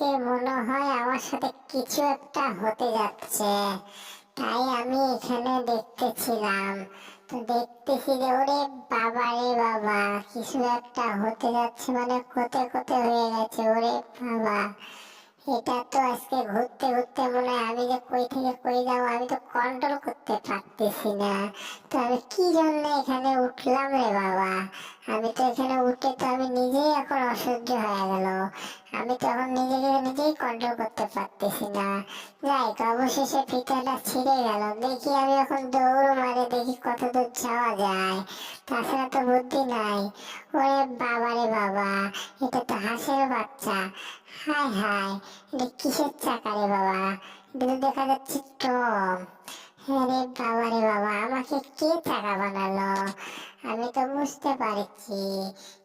আজকে মনে হয় আমার সাথে কিছু একটা হতে যাচ্ছে, তাই আমি এখানে দেখতেছিলাম। তো দেখতেছি যে ওরে বাবা রে বাবা, কিছু একটা হতে যাচ্ছে, মানে কোতে কোতে হয়ে গেছে। ওরে বাবা, এটা তো আজকে ঘুরতে ঘুরতে মনে হয় আমি যে কই থেকে কই যাবো আমি তো কন্ট্রোল করতে পারতেছি না। তো আমি কি জন্য এখানে উঠলাম রে বাবা? আমি তো এখানে উঠে তো আমি নিজেই এখন অসহ্য হয়ে গেল। আমি তো এখন নিজেকে নিজেই কন্ট্রোল করতে পারতেছি না। যাই তো, অবশেষে ফিতাটা ছিঁড়ে গেল। দেখি আমি এখন দৌড় মারে, দেখি কত দূর যাওয়া যায়। তাছাড়া তো বুদ্ধি নাই। ওরে বাবা রে বাবা, এটা তো হাঁসের বাচ্চা। হায় হায়, এটা কিসের চাকা রে বাবা? এটা তো দেখা যাচ্ছে টম। হ্যাঁ রে বাবা রে বাবা, আমাকে কে চাকা বানালো? আমি তো বুঝতে পারছি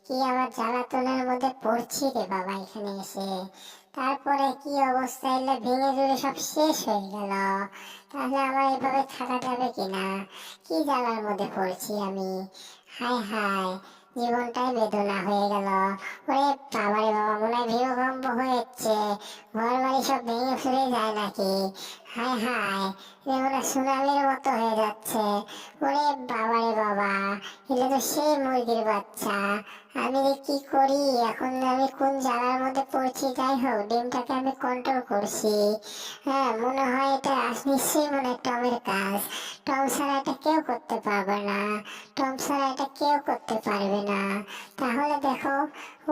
কি আমার জ্বালাতনের মধ্যে পড়ছি রে বাবা এখানে এসে। তারপরে কি অবস্থা, এলে ভেঙে চুরে সব শেষ হয়ে গেল। তাহলে আমার এভাবে থাকা যাবে কিনা? কি জ্বালার মধ্যে পড়ছি আমি! হায় হায়, জীবনটাই বেদনা হয়ে গেল। ওরে বাবা রে বাবা, মনে হয় ভূমিকম্প হয়েছে। ঘর বাড়ি সব ভেঙে ফিরে যায় নাকি? হায় হায়, যেমন সুনামির মতো হয়ে যাচ্ছে। ওরে বাবা রে বাবা, এটা তো সেই মুরগির বাচ্চা। আমি যে কি করি এখন, আমি কোন জ্বালার মধ্যে পড়ছি। যাই হোক, ডিমটাকে আমি কন্ট্রোল করছি। হ্যাঁ, মনে হয় এটা নিশ্চয়ই মনে হয় টমের কাজ। টম ছাড়া এটা কেউ করতে পারবে না। টম ছাড়া এটা কেউ করতে পারবে না। তাহলে দেখো,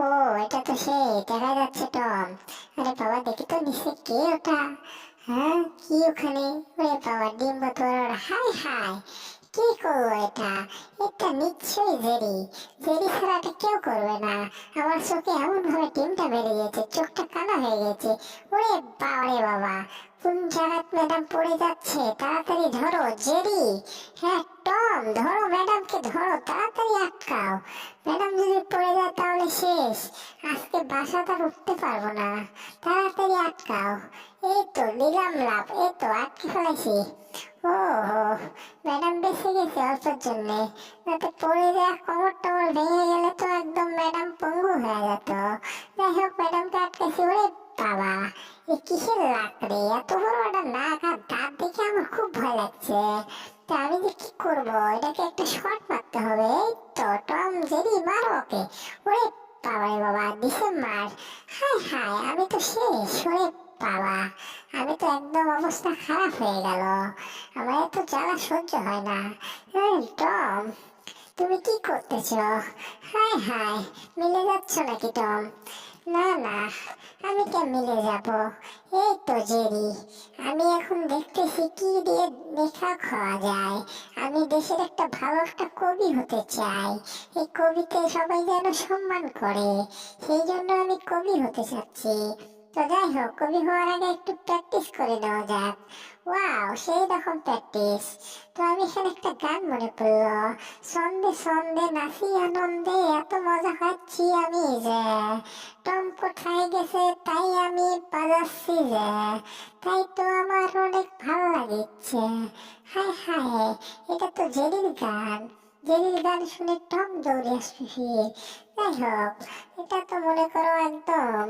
ও এটা তো সেই দেখা যাচ্ছে টম। আরে বাবা, দেখি তো নিচে কে ওটা? হ্যাঁ, কি ওখানে? ওরে বাবা, ডিম বোতল। হাই হাই, কি করবো এটা? এটা নিশ্চয়ই জেরি। জেরি ছাড়া এটা কেউ করবে না। আমার চোখে এমন ভাবে ডিমটা বেরিয়ে গেছে, চোখটা কালো হয়ে গেছে। ওরে বাবা রে বাবা, কোন জায়গায় ম্যাডাম পড়ে যাচ্ছে! তাড়াতাড়ি ধরো জেরি। হ্যাঁ টম, ধরো ম্যাডামকে, ধরো তাড়াতাড়ি আটকাও। ম্যাডাম যদি পড়ে যায় তাহলে শেষ। আজকে বাসাটা উঠতে পারবো না। তাড়াতাড়ি আটকাও। এই তো দিলাম লাভ, এই তো আটকে ফেলেছি। ও হো, ম্যাডাম বেঁচে গেছে অল্পের জন্যে। যাতে পড়ে যায় কোমর টোমর ভেঙে গেলে তো একদম ম্যাডাম পঙ্গু হয়ে যেত। যাই হোক, ম্যাডামকে আটকেছি। ওরে বাবা, এ কিসের লাকড়ি! এত বড় একটা নাক আর দাঁত দেখে আমার খুব ভয় লাগছে। তা আমি যে কি করবো? এটাকে একটা শর্ট মারতে হবে। এই তো টম, জেরি মারো ওকে। ওরে বাবা রে বাবা, দিছে মার। হায় হায়, আমি তো শেষ। ওরে বাবা, আমি তো একদম অবস্থা খারাপ হয়ে গেল। আমার এত জ্বালা সহ্য হয় না। এই টম, তুমি কি করতেছ? হায় হায়, মিলে যাচ্ছ নাকি টম? না না, আমি কে মিলে যাব? এই তো জেরি, আমি এখন দেখতেছি কি দিয়ে লেখা খাওয়া যায়। আমি দেশের একটা ভালো একটা কবি হতে চাই। এই কবিতে সবাই যেন সম্মান করে, সেই জন্য আমি কবি হতে চাচ্ছি। তো যাই হোক, কবি হওয়ার আগে একটু প্র্যাকটিস করে নেওয়া যাক। ওয়াও, সেই রকম প্র্যাকটিস! তো আমি এখানে একটা গান মনে পড়লো। সন্ধে সন্ধে নাচি আনন্দে, এত মজা পাচ্ছি আমি যে। টম কোথায় গেছে তাই আমি বাজাচ্ছি যে। তাই তো আমার অনেক ভালো লাগছে। হায় হায়, এটা তো জেরির গান। জেরির গান শুনে টম দৌড়ে আসছে। যাই হোক, এটা তো মনে করো একদম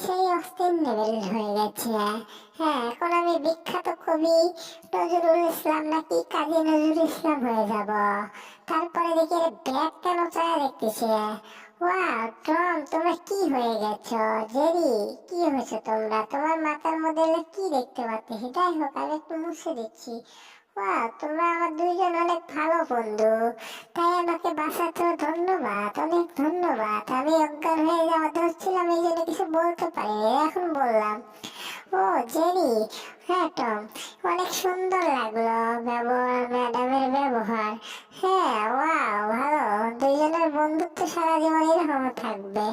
সেই অস্থির লেভেল হয়ে গেছে। হ্যাঁ, এখন আমি বিখ্যাত কবি নজরুল ইসলাম নাকি কাজী নজরুল ইসলাম হয়ে যাব। তারপরে দেখি ব্যাগ কেন চায় দেখতেছে। ওয়াও টম, তোমরা কি হয়ে গেছো? জেরি, কি হয়েছে তোমরা? তোমার মাথার মধ্যে কি দেখতে পাচ্ছি? যাই হোক, আমি একটু মুছে দিচ্ছি। ওয়াও, তোমরা আমার দুইজন অনেক ভালো বন্ধু। তাই আমাকে বাঁচাতে ধন্যবাদ, অনেক ধন্যবাদ। আমি অজ্ঞান হয়ে যাওয়া ধরছিলাম, এই জন্য কিছু বলতে পারিনি, এখন বললাম। ও জেরি, হ্যাঁ টম, অনেক সুন্দর লাগলো ব্যবহার, ম্যাডামের ব্যবহার। হ্যাঁ ওয়াও, ভালো। দুইজনের বন্ধুত্ব সারা জীবন এরকম থাকবে।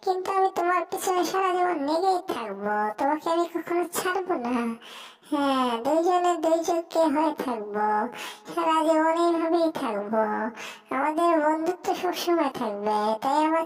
কিন্তু আমি তোমার পিছনে সারা জীবন লেগেই থাকবো, তোমাকে আমি কখনো ছাড়বো না। হ্যাঁ, দুইজনে দুইজনকে হয়ে থাকবো, সারা জীবন এইভাবেই থাকবো। আমাদের বন্ধুত্ব সবসময় থাকবে। তাই আমার